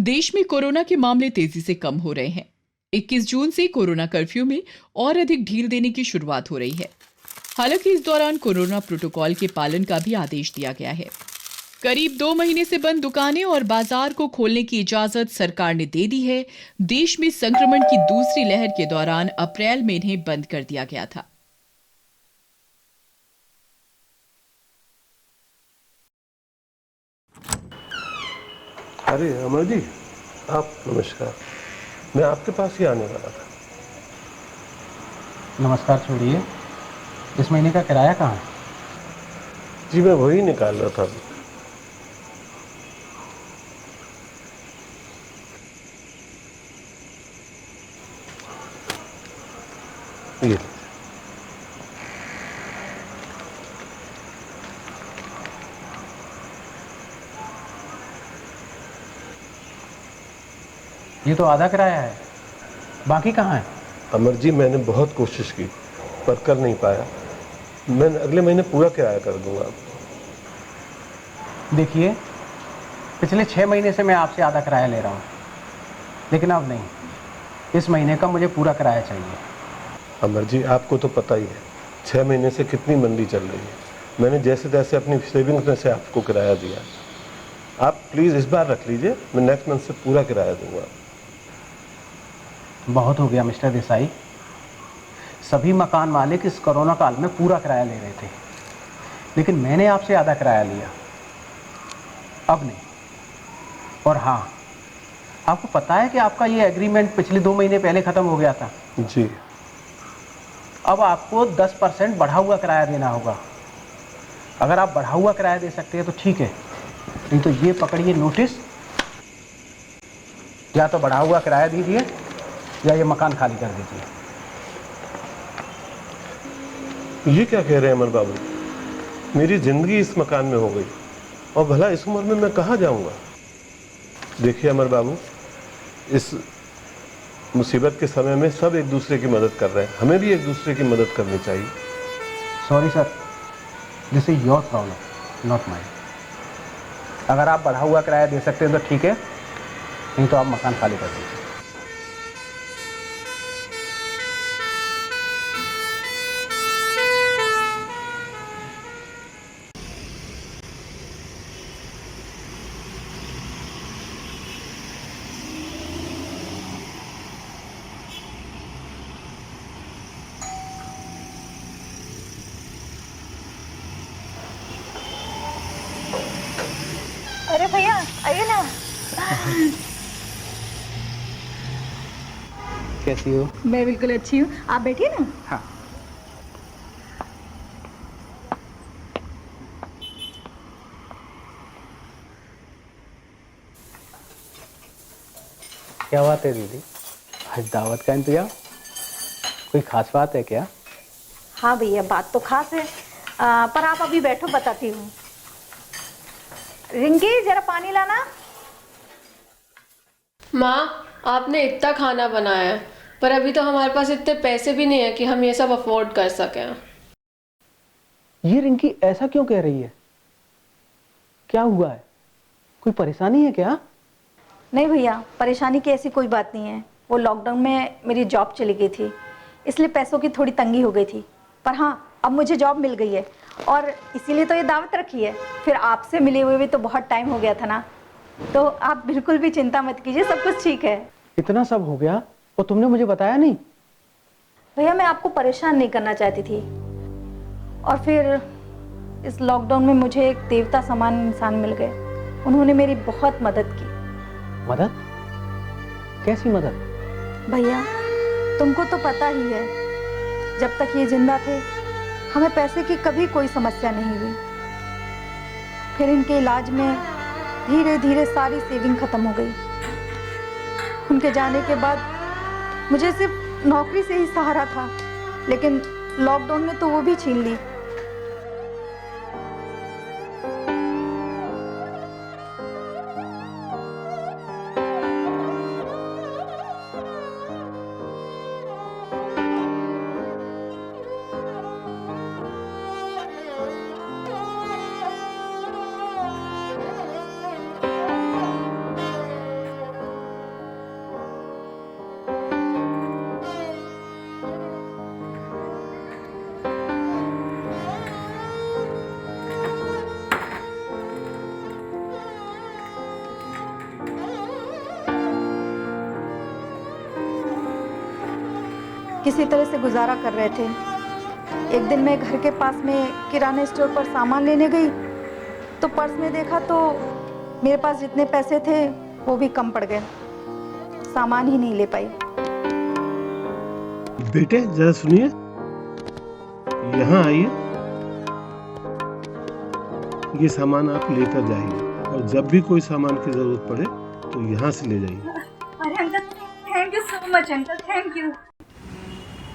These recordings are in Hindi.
देश में कोरोना के मामले तेजी से कम हो रहे हैं। 21 जून से कोरोना कर्फ्यू में और अधिक ढील देने की शुरुआत हो रही है। हालांकि इस दौरान कोरोना प्रोटोकॉल के पालन का भी आदेश दिया गया है। करीब 2 महीने से बंद दुकानें और बाजार को खोलने की इजाजत सरकार ने दे दी है। देश में संक्रमण की दूसरी लहर के दौरान अप्रैल में इन्हें बंद कर दिया गया था। अरे अमर जी, आप नमस्कार। मैं आपके पास ही आने वाला था। नमस्कार छोड़िए, इस महीने का किराया कहाँ है? जी मैं वही निकाल रहा था अभी। ये ये तो आधा किराया है, बाकी कहाँ है? अमर जी, मैंने बहुत कोशिश की पर कर नहीं पाया। मैं अगले महीने पूरा किराया कर दूंगा। देखिए, पिछले 6 महीने से मैं आपसे आधा किराया ले रहा हूँ, लेकिन अब नहीं। इस महीने का मुझे पूरा किराया चाहिए। अमर जी, आपको तो पता ही है 6 महीने से कितनी मंदी चल रही है। मैंने जैसे तैसे अपनी सेविंग्स में से आपको किराया दिया। आप प्लीज़ इस बार रख लीजिए, मैं नेक्स्ट मंथ से पूरा किराया दूंगा। बहुत हो गया मिस्टर देसाई। सभी मकान मालिक इस कोरोना काल में पूरा किराया ले रहे थे, लेकिन मैंने आपसे आधा किराया लिया, अब नहीं। और हाँ, आपको पता है कि आपका ये एग्रीमेंट पिछले 2 महीने पहले ख़त्म हो गया था। जी। अब आपको 10% बढ़ा हुआ किराया देना होगा। अगर आप बढ़ा हुआ किराया दे सकते हैं तो ठीक है, नहीं तो ये पकड़िए नोटिस। या तो बढ़ा हुआ किराया दीजिए या ये मकान खाली कर दीजिए। ये क्या कह रहे हैं अमर बाबू? मेरी जिंदगी इस मकान में हो गई और भला इस उम्र में मैं कहाँ जाऊंगा? देखिए अमर बाबू, इस मुसीबत के समय में सब एक दूसरे की मदद कर रहे हैं, हमें भी एक दूसरे की मदद करनी चाहिए। Sorry sir, this is your problem, not mine. अगर आप बढ़ा हुआ किराया दे सकते हैं तो ठीक है, नहीं तो आप मकान खाली कर दीजिए। अरे भैया आइए ना। कैसी हो? मैं बिल्कुल अच्छी हूँ, आप बैठिए ना। हाँ। क्या बात है दीदी, आज दावत का इंतजाम? कोई खास बात है क्या? हाँ भैया, बात तो खास है, पर आप अभी बैठो, बताती हूँ। रिंकी जरा पानी लाना। माँ, आपने इतना खाना बनाया है, पर अभी तो हमारे पास इतने पैसे भी नहीं है कि हम ये सब अफोर्ड कर सकें। ये रिंकी ऐसा क्यों कह रही है? क्या हुआ है? कोई परेशानी है क्या? नहीं भैया, परेशानी की ऐसी कोई बात नहीं है। वो लॉकडाउन में मेरी जॉब चली गई थी, इसलिए पैसों की थोड़ी तंगी हो गई थी। पर हाँ, अब मुझे जॉब मिल गई है और इसीलिए तो ये दावत रखी है। फिर आपसे मिले हुए भी तो बहुत टाइम हो गया था ना, तो आप बिल्कुल भी चिंता मत कीजिए, सब कुछ ठीक है। इतना सब हो गया और तुमने मुझे बताया नहीं? भैया, मैं आपको परेशान नहीं करना चाहती थी, और फिर इस लॉकडाउन में मुझे एक देवता समान इंसान मिल गए। उन्होंने मेरी बहुत मदद की। मदद? कैसी मदद? भैया, तुमको तो पता ही है, जब तक ये जिंदा थे हमें पैसे की कभी कोई समस्या नहीं हुई। फिर इनके इलाज में धीरे धीरे सारी सेविंग खत्म हो गई। उनके जाने के बाद मुझे सिर्फ नौकरी से ही सहारा था, लेकिन लॉकडाउन ने तो वो भी छीन ली। किसी तरह से गुजारा कर रहे थे। एक दिन मैं घर के पास में किराने स्टोर पर सामान लेने गई तो पर्स में देखा तो मेरे पास जितने पैसे थे वो भी कम पड़ गए, सामान ही नहीं ले पाई। बेटे जरा सुनिए, यहाँ आइए। ये सामान आप लेकर जाइए और जब भी कोई सामान की जरूरत पड़े तो यहाँ से ले जाइए। अरे uncle, thank you so much uncle, thank you.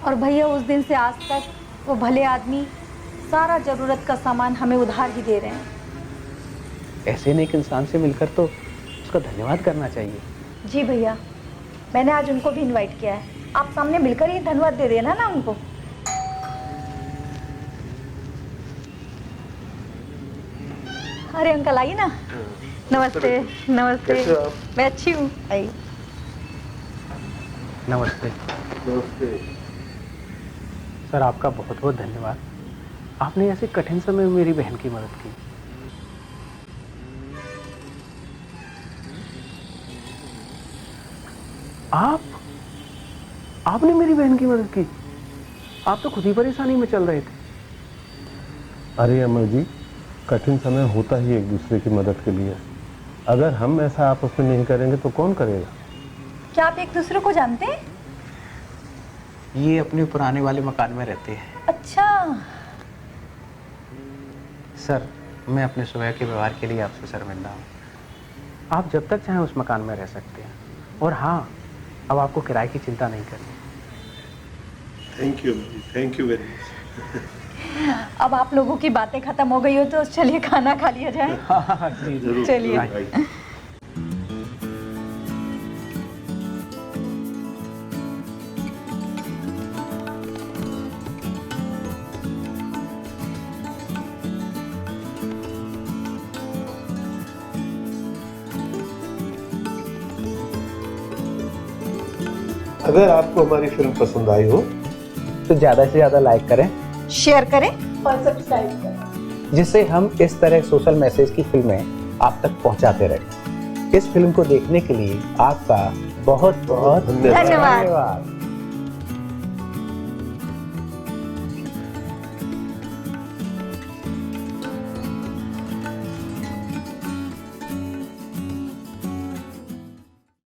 और भैया उस दिन से आज तक वो भले आदमी सारा जरूरत का सामान हमें उधार ही दे रहे हैं। ऐसे नेक इंसान से मिलकर तो उसका धन्यवाद करना चाहिए। जी भैया, मैंने आज उनको भी इनवाइट किया है, आप सामने मिलकर ही धन्यवाद दे देना ना उनको। अरे अंकल आइए ना। नमस्ते। नमस्ते। कैसे हो आप? मैं अच्छी हूँ, आइए। नमस्ते। नमस्ते। सर आपका बहुत बहुत धन्यवाद, आपने ऐसे कठिन समय में मेरी बहन की मदद की। आपने मेरी बहन की मदद की? आप तो खुद ही परेशानी में चल रहे थे। अरे अमर जी, कठिन समय होता ही एक दूसरे की मदद के लिए। अगर हम ऐसा आपस में नहीं करेंगे तो कौन करेगा? क्या आप एक दूसरे को जानते हैं? ये अपने पुराने वाले मकान में रहते हैं। अच्छा। सर, मैं अपने सुबह के व्यवहार के लिए आपसे शर्मिंदा हूँ। आप जब तक चाहें उस मकान में रह सकते हैं। और हाँ, अब आपको किराए की चिंता नहीं करनी। Thank you very much. अब आप लोगों की बातें खत्म हो गई हो तो चलिए खाना खा लिया जाए। जरूर। चलिए। अगर आपको हमारी फिल्म पसंद आई हो तो ज़्यादा से ज़्यादा लाइक करें, शेयर करें। जिससे हम इस तरह सोशल मैसेज की फिल्में आप तक पहुंचाते रहें। इस फिल्म को देखने के लिए आपका बहुत बहुत धन्यवाद। धन्यवाद।